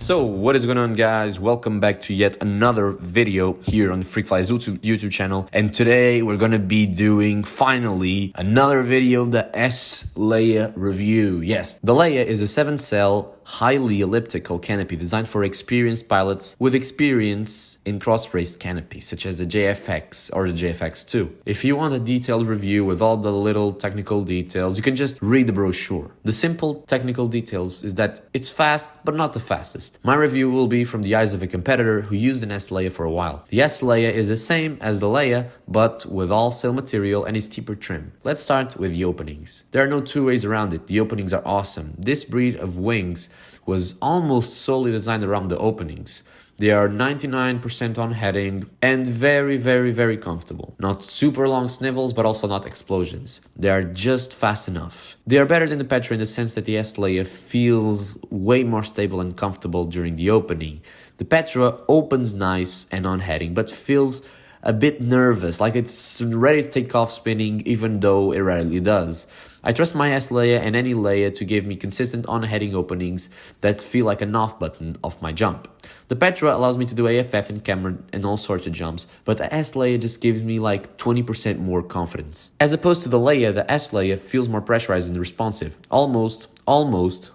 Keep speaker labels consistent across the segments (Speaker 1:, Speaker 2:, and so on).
Speaker 1: So what is going on, guys? Welcome back to yet another video here on the Frickflyers YouTube channel, and today we're gonna be doing finally another video of the SLeia review. Yes, the Leia is a 7-cell highly elliptical canopy designed for experienced pilots with experience in cross-braced canopies such as the JPX or the JPX2. If you want a detailed review with all the little technical details, you can just read the brochure. The simple technical details is that it's fast but not the fastest. My review will be from the eyes of a competitor who used an SLeia for a while. The SLeia is the same as the Leia but with all sail material and a steeper trim. Let's start with the openings. There are no two ways around it. The openings are awesome. This breed of wings was almost solely designed around the openings. They are 99% on heading and very comfortable. Not super long snivels, but also not explosions. They are just fast enough. They are better than the Petra in the sense that the SLeia feels way more stable and comfortable during the opening. The Petra opens nice and on heading, but feels a bit nervous, like it's ready to take off spinning, even though it rarely does. I trust my SLeia and any Leia to give me consistent on-heading openings that feel like an off button of my jump. The Petra allows me to do AFF and camera and all sorts of jumps, but the SLeia just gives me like 20% more confidence. As opposed to the Leia, the SLeia feels more pressurized and responsive, almost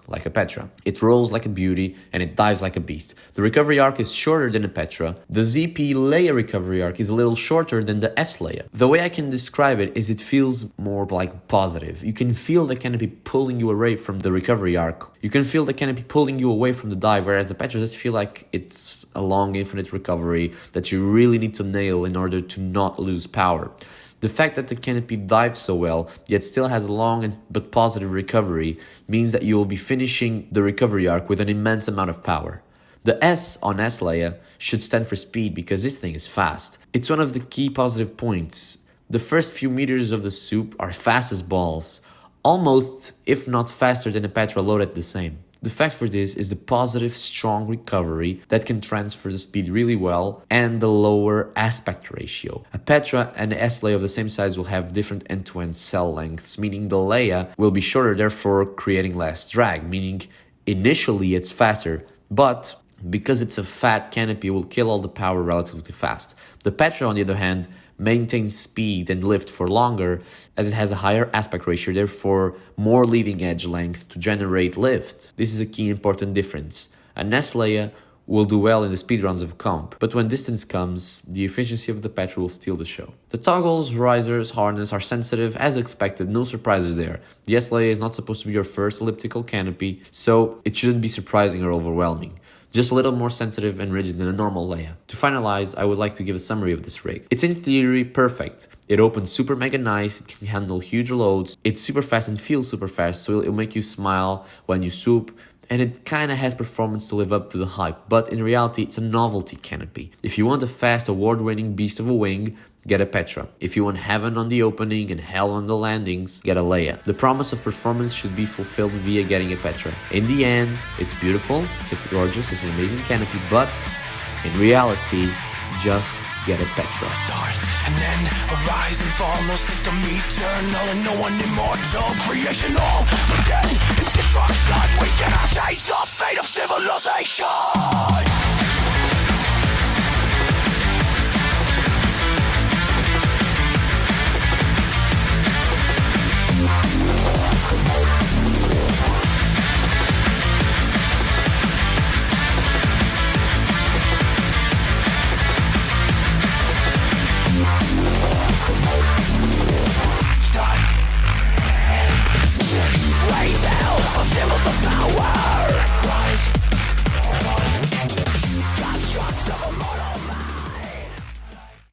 Speaker 1: like a Petra. It rolls like a beauty and it dives like a beast. The recovery arc is shorter than a Petra. The ZP Leia recovery arc is a little shorter than the SLeia. The way I can describe it is it feels more like positive. You can feel the canopy pulling you away from the recovery arc. You can feel the canopy pulling you away from the dive, whereas the Petra just feel like it's a long infinite recovery that you really need to nail in order to not lose power. The fact that the canopy dives so well, yet still has a long but positive recovery, means that you will be finishing the recovery arc with an immense amount of power. The S on SLeia should stand for speed because this thing is fast. It's one of the key positive points. The first few meters of the soup are fast as balls, almost, if not faster than a Petra loaded the same. The fact for this is the positive, strong recovery that can transfer the speed really well and the lower aspect ratio. A Petra and a SLeia of the same size will have different end-to-end cell lengths, meaning the Leia will be shorter, therefore creating less drag, meaning initially it's faster, but because it's a fat canopy, it will kill all the power relatively fast. The Petra, on the other hand, maintains speed and lift for longer as it has a higher aspect ratio, therefore more leading edge length to generate lift. This is a key important difference. An SLeia will do well in the speed rounds of comp, but when distance comes, the efficiency of the Petra will steal the show. The toggles, risers, harness are sensitive as expected, no surprises there. The SLeia is not supposed to be your first elliptical canopy, so it shouldn't be surprising or overwhelming. Just a little more sensitive and rigid than a normal Leia. To finalize, I would like to give a summary of this rig. It's in theory perfect. It opens super mega nice, it can handle huge loads, it's super fast and feels super fast, so it'll make you smile when you swoop, and it kinda has performance to live up to the hype, but in reality it's a novelty canopy. If you want a fast award-winning beast of a wing, get a Petra. If you want heaven on the opening and hell on the landings, get a Leia. The promise of performance should be fulfilled via getting a Petra. In the end, it's beautiful, it's gorgeous, it's an amazing canopy, but in reality, just get a Petra.
Speaker 2: Start and end, a rise and fall, no system eternal and no one immortal. Creation all, but then in destruction, we cannot change the fate of civilization.